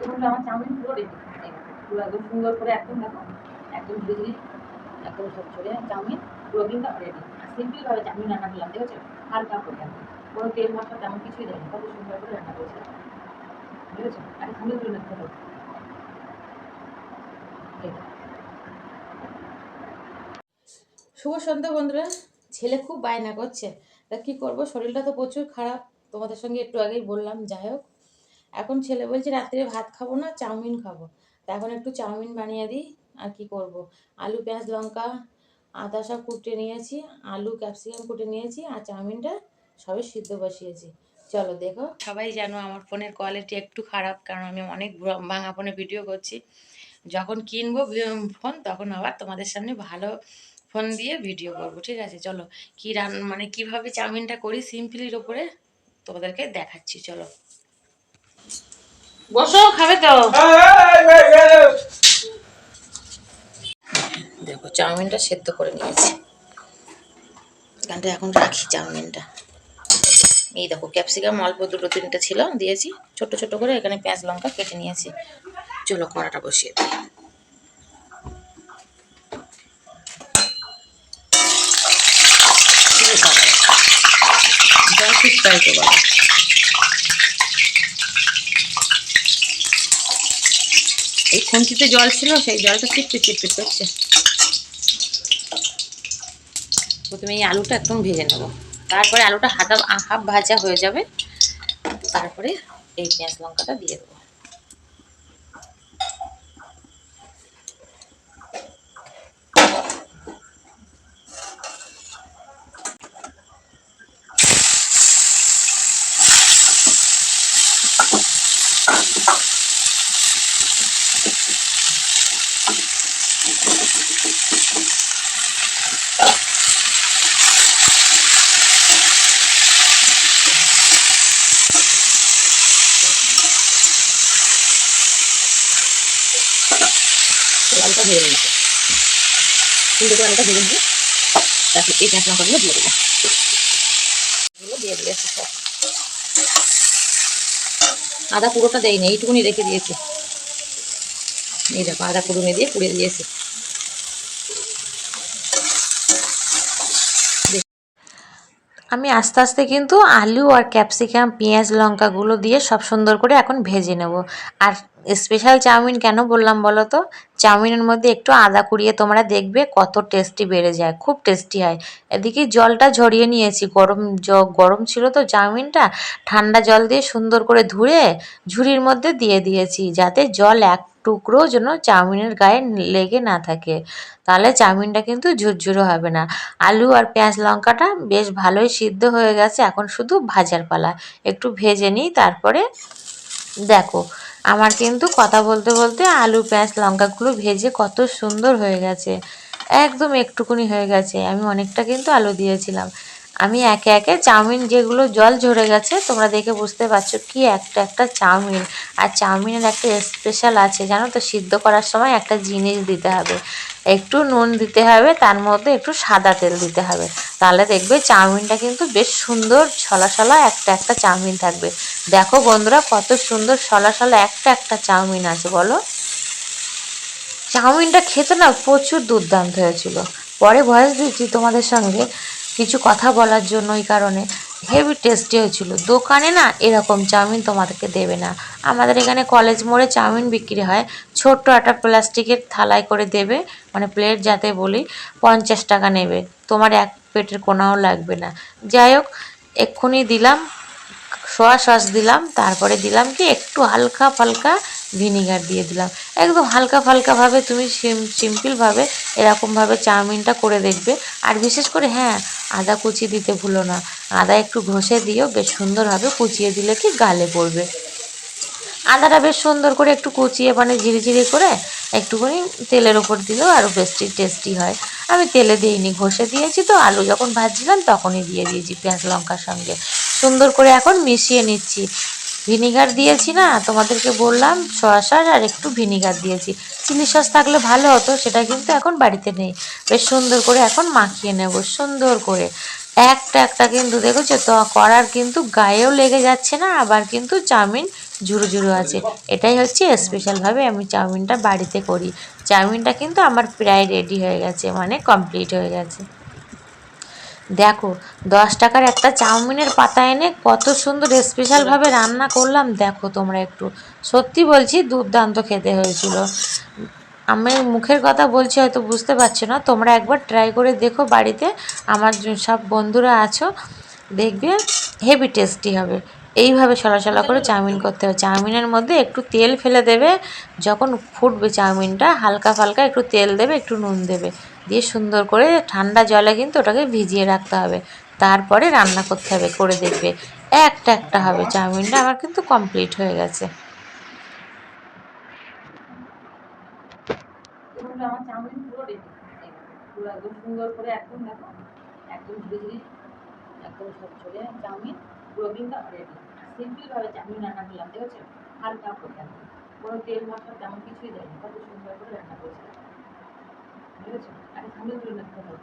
বন্ধুরা আমার চাউমিন পুরো রেডি, পুরো একদম সুন্দর করে একদম দেখো, একদম ধীরে ধীরে একদম ঝরঝরে চাউমিন পুরো কিন্তু রেডি। আর সিম্পলভাবে চাউমিন রান্না করলাম, দেখেছো, হালকা করে একদম, কোনো তেল মশলা তেমন কিছুই দেয়নি, কত সুন্দর করে রান্না করেছিলাম, বুঝেছো। আর সুন্দর করে রাখতে হবে। শুভ সন্ধ্যা বন্ধুরা। ছেলে খুব বায়না করছে, তা কী করবো, শরীরটা তো প্রচুর খারাপ, তোমাদের সঙ্গে একটু আগেই বললাম। যাই হোক, এখন ছেলে বলছে রাত্রে ভাত খাবো না, চাউমিন খাবো। তা এখন একটু চাউমিন বানিয়ে দিই। আর কি করব, আলু পেঁয়াজ লঙ্কা আদা সব কুটে নিয়েছি, আলু ক্যাপসিকাম কুটে নিয়েছি, আর চাউমিনটা সবই সিদ্ধ বসিয়েছি। চলো দেখো। সবাই জানো আমার ফোনের কোয়ালিটি একটু খারাপ, কারণ আমি অনেক ভাঙা ফোনে ভিডিও করছি। যখন কিনবো ফোন, তখন আবার তোমাদের সামনে ভালো ফোন দিয়ে ভিডিও করব, ঠিক আছে। চলো কি মানে কিভাবে চাউমিনটা করি সিম্পলির ওপরে তোমাদেরকে দেখাচ্ছি। চলো বসো, খাবে তো। দেখো চাউমিনটা সেদ্ধ করে নিয়েছি, এখানটা এখন রাখি চাউমিনটা। এই দেখো ক্যাপসিকাম অল্প দুটো তিনটে ছিল, দিয়েছি ছোট ছোট করে। এখানে পেঁয়াজ লঙ্কা কেটে নিয়েছি। চলো কড়াটা বসিয়ে দিই। জল ঠিকঠাক তো বাবা, এই খুন্তিতে জল ছিল, সেই জলটা চিটপিট চিটপিট করছে। প্রথমে এই আলুটা একদম ভেজে নেবো, তারপরে আলুটা হাফ ভাজা হয়ে যাবে, তারপরে এই পেঁয়াজ লঙ্কাটা দিয়ে দেবো। আলুটা ভেজে নিয়েছি, সুন্দর করে আলুটা ভেজে নিয়ে তারপর এই পেঁয়াজ লঙ্কাগুলো দিয়ে দেবো। এগুলো দিয়ে দিয়েছি সব। আদা পুরোটা দেয়নি, এইটুকুনি রেখে দিয়েছি। এই দেখো আদা কুড়ুনি দিয়ে পুড়ে দিয়েছি। আমি আস্তে আস্তে কিন্তু আলু আর ক্যাপসিকাম পেঁয়াজ লঙ্কাগুলো দিয়ে সব সুন্দর করে এখন ভেজে নেব। আর স্পেশাল চাউমিন কেন বললাম বলো তো, চাউমিনের মধ্যে একটু আদা কুড়িয়ে তোমরা দেখবে কত টেস্টি বেড়ে যায়, খুব টেস্টি হয়। এদিকে জলটা ঝরিয়ে নিয়েছি, গরম ছিল তো চাউমিনটা, ঠান্ডা জল দিয়ে সুন্দর করে ধুয়ে ঝুড়ির মধ্যে দিয়ে দিয়েছি, যাতে জল এক টুকরো যেন চাউমিনের গায়ে লেগে না থাকে, তাহলে চাউমিনটা কিন্তু ঝুরঝুরো হবে না। আলু আর পেঁয়াজ লঙ্কাটা বেশ ভালোই সিদ্ধ হয়ে গেছে, এখন শুধু ভাজার পালা। একটু ভেজে নিই, তারপরে দেখো আমার কিন্তু কথা বলতে বলতে আলু পেঁয়াজ লঙ্কাগুলো ভেজে কত সুন্দর হয়ে গেছে, একদম একটুকুনি হয়ে গেছে। আমি অনেকটা কিন্তু আলু দিয়েছিলাম। আমি একে একে চাউমিন যেগুলো জল ঝরে গেছে, তোমরা দেখে বুঝতে পারছো কি একটা একটা চাউমিন। আর চাউমিনের একটা স্পেশাল আছে জানো তো, সিদ্ধ করার সময় একটা জিনিস দিতে হবে, একটু নুন দিতে হবে, তার মধ্যে একটু সাদা তেল দিতে হবে, তাহলে দেখবে চাউমিনটা কিন্তু বেশ সুন্দর সলা সলা একটা একটা চাউমিন থাকবে। দেখো বন্ধুরা কত সুন্দর সলা সলা একটা একটা চাউমিন আছে বলো। চাউমিনটা খেতে না প্রচুর দুর্দান্ত হয়েছিল। পরে ভয়েস দিচ্ছি তোমাদের সঙ্গে কিছু কথা বলার জন্য, ওই কারণে হেভি টেস্টি হয়েছিল। দোকানে না এরকম চাউমিন তোমাদেরকে দেবে না। আমাদের এখানে কলেজ মোড়ে চাউমিন বিক্রি হয়, ছোট্ট একটা প্লাস্টিকের থালায় করে দেবে, মানে প্লেট যাতে বলি, 50 টাকা নেবে, তোমার এক পেটের কোনাও লাগবে না। যাই হোক, এক্ষুনি দিলাম সোয়া সস দিলাম, তারপরে দিলাম কি একটু হালকা ফালকা ভিনিগার দিয়ে দিলাম। একদম হালকা ফালকাভাবে তুমি সিম্পলভাবে এরকমভাবে চাউমিনটা করে দেখবে। আর বিশেষ করে হ্যাঁ, আদা কুচি দিতে ভুলো না, আদা একটু ঘষে দিও, বেশ সুন্দরভাবে কুচিয়ে দিলে কি গালে পড়বে। আদাটা বেশ সুন্দর করে একটু কুচিয়ে মানে ঝিরিঝিরি করে একটুখানি তেলের ওপর দিলেও আরও বেশি টেস্টি হয়। আমি তেলে দিইনি, ঘষে দিয়েছি তো, আলু যখন ভাজছিলাম তখনই দিয়ে দিয়েছি পেঁয়াজ লঙ্কার সঙ্গে। সুন্দর করে এখন মিশিয়ে নিচ্ছি। ভিনিগার দিয়েছি না, তোমাদেরকে বললাম সয়া সস আর একটু ভিনিগার দিয়েছি। চিলি সস থাকলে ভালো হতো, সেটা কিন্তু এখন বাড়িতে নেই। বেশ সুন্দর করে এখন মাখিয়ে নেব সুন্দর করে একটা একটা, কিন্তু দেখেছো তো কড়ার কিন্তু গায়েও লেগে যাচ্ছে না, আবার কিন্তু চাউমিন ঝুরু ঝুরু আছে। এটাই হচ্ছে স্পেশালভাবে আমি চাউমিনটা বাড়িতে করি। চাউমিনটা কিন্তু আমার প্রায় রেডি হয়ে গেছে, মানে কমপ্লিট হয়ে গেছে। দেখো, 10 টাকার একটা চাউমিনের পাতা এনে কত সুন্দর স্পেশালভাবে রান্না করলাম, দেখো তোমরা একটু। সত্যি বলছি, দুর্দান্ত খেতে হয়েছিল। আমি মুখের কথা বলছি, হয়তো বুঝতে পারছো না, তোমরা একবার ট্রাই করে দেখো বাড়িতে। আমার সব বন্ধুরা আছো, দেখবে হেভি টেস্টি হবে। এইভাবে সলা করে চাউমিন করতে হবে। চাউমিনের মধ্যে একটু তেল ফেলে দেবে, যখন ফুটবে চাউমিনটা হালকা ফালকা একটু তেল দেবে, একটু নুন দেবে, দিয়ে সুন্দর করে ঠান্ডা জলে কিন্তু ওটাকে ভিজিয়ে রাখতে হবে। তারপরে রান্না করতে হবে, করে দেখবে একটা একটা হবে। চাউমিনটা আমার কিন্তু কমপ্লিট হয়ে গেছে। আমার চাউমিন পুরো রেডি, পুরো একদম সুন্দর করে, একদম দেখো, একদম ঝিরিঝিরি, একদম ঝরঝরে চাউমিন, পুরো কিন্তু রেডি। সিম্পলভাবে চাউমিন রান্না করলাম, দেখেছো? হালকা করে একদম, কোনো তেল মশলা তেমন কিছুই দেয়নি, কত সুন্দর করে রান্না করেছিলাম, দেখেছো? আগে সামনে তুলে রাখতে হবে।